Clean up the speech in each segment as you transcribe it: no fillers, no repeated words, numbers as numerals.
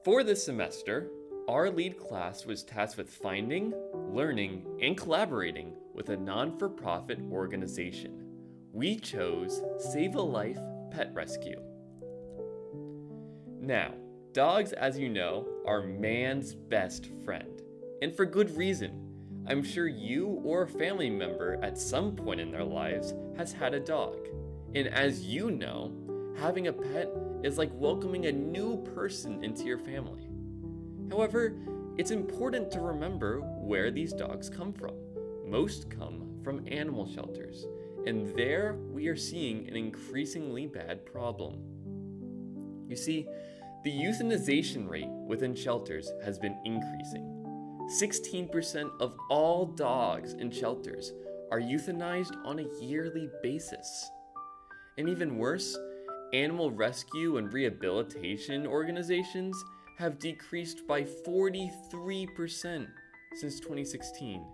For this semester, our lead class was tasked with finding, learning, and collaborating with a non-for-profit organization. We chose Save a Life Pet Rescue. Now, dogs, as you know, are man's best friend, and for good reason. I'm sure you or a family member at some point in their lives has had a dog. And as you know, having a pet is like welcoming a new person into your family. However, it's important to remember where these dogs come from. Most come from animal shelters, and there we are seeing an increasingly bad problem. You see, the euthanization rate within shelters has been increasing. 16% of all dogs in shelters are euthanized on a yearly basis. And even worse, animal rescue and rehabilitation organizations have decreased by 43% since 2016.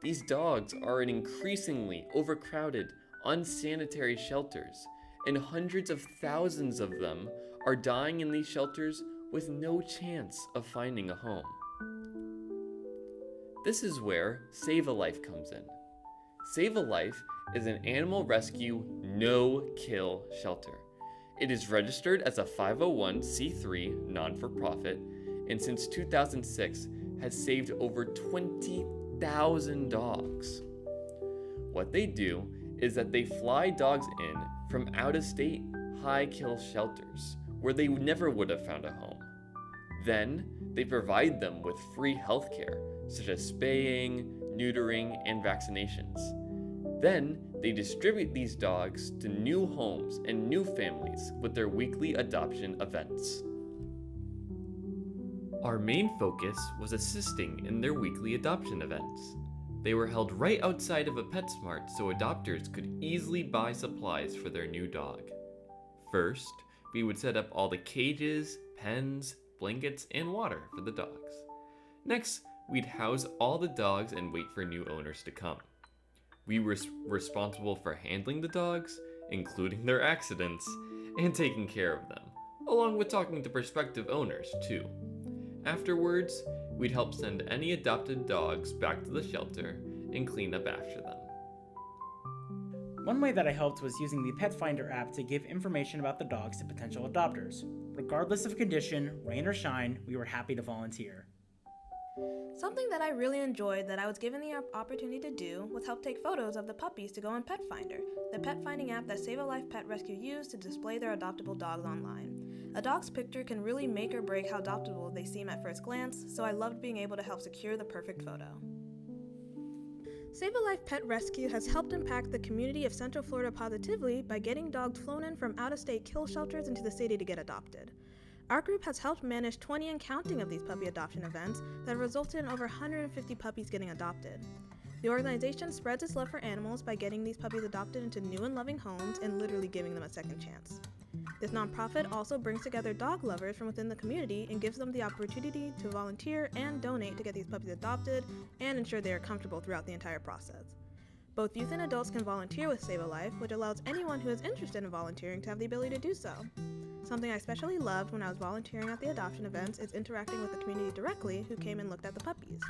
These dogs are in increasingly overcrowded, unsanitary shelters, and hundreds of thousands of them are dying in these shelters with no chance of finding a home. This is where Save a Life comes in. Save a Life is an animal rescue no-kill shelter. It is registered as a 501c3 non-for-profit, and since 2006 has saved over 20,000 dogs. What they do is that they fly dogs in from out-of-state high-kill shelters where they never would have found a home. Then they provide them with free healthcare, such as spaying, neutering, and vaccinations. Then they distribute these dogs to new homes and new families with their weekly adoption events. Our main focus was assisting in their weekly adoption events. They were held right outside of a PetSmart so adopters could easily buy supplies for their new dog. First, we would set up all the cages, pens, blankets, and water for the dogs. Next, we'd house all the dogs and wait for new owners to come. We were responsible for handling the dogs, including their accidents, and taking care of them, along with talking to prospective owners too. Afterwards, we'd help send any adopted dogs back to the shelter and clean up after them. One way that I helped was using the Pet Finder app to give information about the dogs to potential adopters. Regardless of condition, rain or shine, we were happy to volunteer. Something that I really enjoyed that I was given the opportunity to do was help take photos of the puppies to go in Pet Finder, the pet finding app that Save a Life Pet Rescue used to display their adoptable dogs online. A dog's picture can really make or break how adoptable they seem at first glance, so I loved being able to help secure the perfect photo. Save a Life Pet Rescue has helped impact the community of Central Florida positively by getting dogs flown in from out-of-state kill shelters into the city to get adopted. Our group has helped manage 20 and counting of these puppy adoption events that resulted in over 150 puppies getting adopted. The organization spreads its love for animals by getting these puppies adopted into new and loving homes and literally giving them a second chance. This nonprofit also brings together dog lovers from within the community and gives them the opportunity to volunteer and donate to get these puppies adopted and ensure they are comfortable throughout the entire process. Both youth and adults can volunteer with Save a Life, which allows anyone who is interested in volunteering to have the ability to do so. Something I especially loved when I was volunteering at the adoption events is interacting with the community directly who came and looked at the puppies.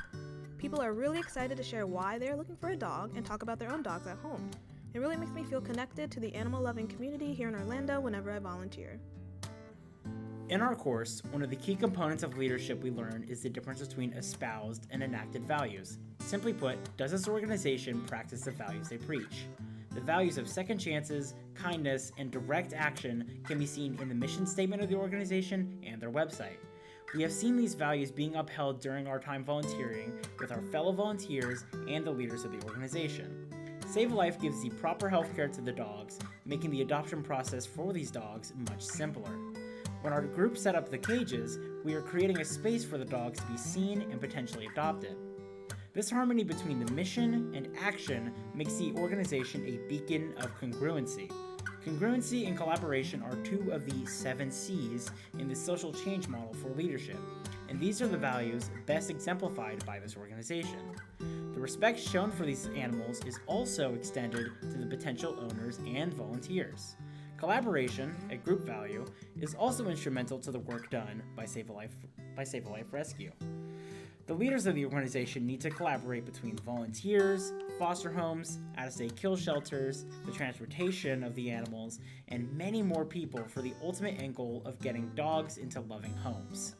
People are really excited to share why they are looking for a dog and talk about their own dogs at home. It really makes me feel connected to the animal-loving community here in Orlando whenever I volunteer. In our course, one of the key components of leadership we learn is the difference between espoused and enacted values. Simply put, does this organization practice the values they preach? The values of second chances, kindness, and direct action can be seen in the mission statement of the organization and their website. We have seen these values being upheld during our time volunteering with our fellow volunteers and the leaders of the organization. Save a Life gives the proper healthcare to the dogs, making the adoption process for these dogs much simpler. When our group set up the cages, we are creating a space for the dogs to be seen and potentially adopted. This harmony between the mission and action makes the organization a beacon of congruency. Congruency and collaboration are two of the 7 C's in the social change model for leadership, and these are the values best exemplified by this organization. The respect shown for these animals is also extended to the potential owners and volunteers. Collaboration, a group value, is also instrumental to the work done by Save a Life Rescue. The leaders of the organization need to collaborate between volunteers, foster homes, out-of-state kill shelters, the transportation of the animals, and many more people for the ultimate end goal of getting dogs into loving homes.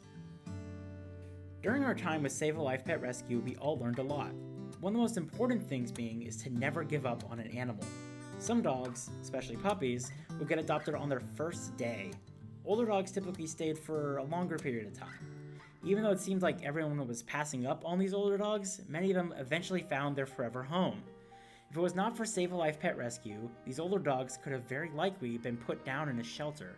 During our time with Save a Life Pet Rescue, we all learned a lot. One of the most important things being is to never give up on an animal. Some dogs, especially puppies, will get adopted on their first day. Older dogs typically stayed for a longer period of time. Even though it seemed like everyone was passing up on these older dogs, many of them eventually found their forever home. If it was not for Save a Life Pet Rescue, these older dogs could have very likely been put down in a shelter.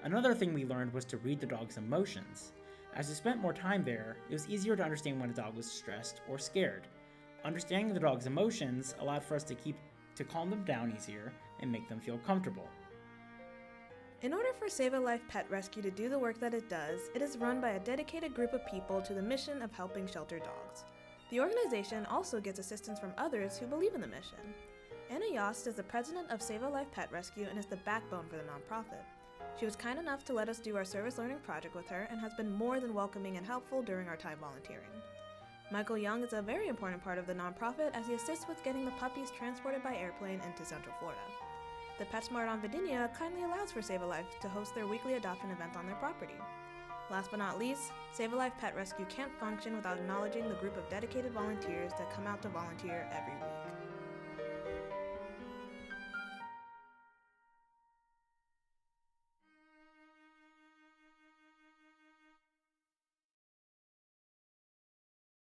Another thing we learned was to read the dog's emotions. As we spent more time there, it was easier to understand when a dog was stressed or scared. Understanding the dog's emotions allowed for us to calm them down easier and make them feel comfortable. In order for Save a Life Pet Rescue to do the work that it does, it is run by a dedicated group of people to the mission of helping shelter dogs. The organization also gets assistance from others who believe in the mission. Anna Yost is the president of Save a Life Pet Rescue and is the backbone for the nonprofit. She was kind enough to let us do our service learning project with her and has been more than welcoming and helpful during our time volunteering. Michael Young is a very important part of the nonprofit as he assists with getting the puppies transported by airplane into Central Florida. The PetSmart on Vidinia kindly allows for Save a Life to host their weekly adoption event on their property. Last but not least, Save a Life Pet Rescue can't function without acknowledging the group of dedicated volunteers that come out to volunteer every week.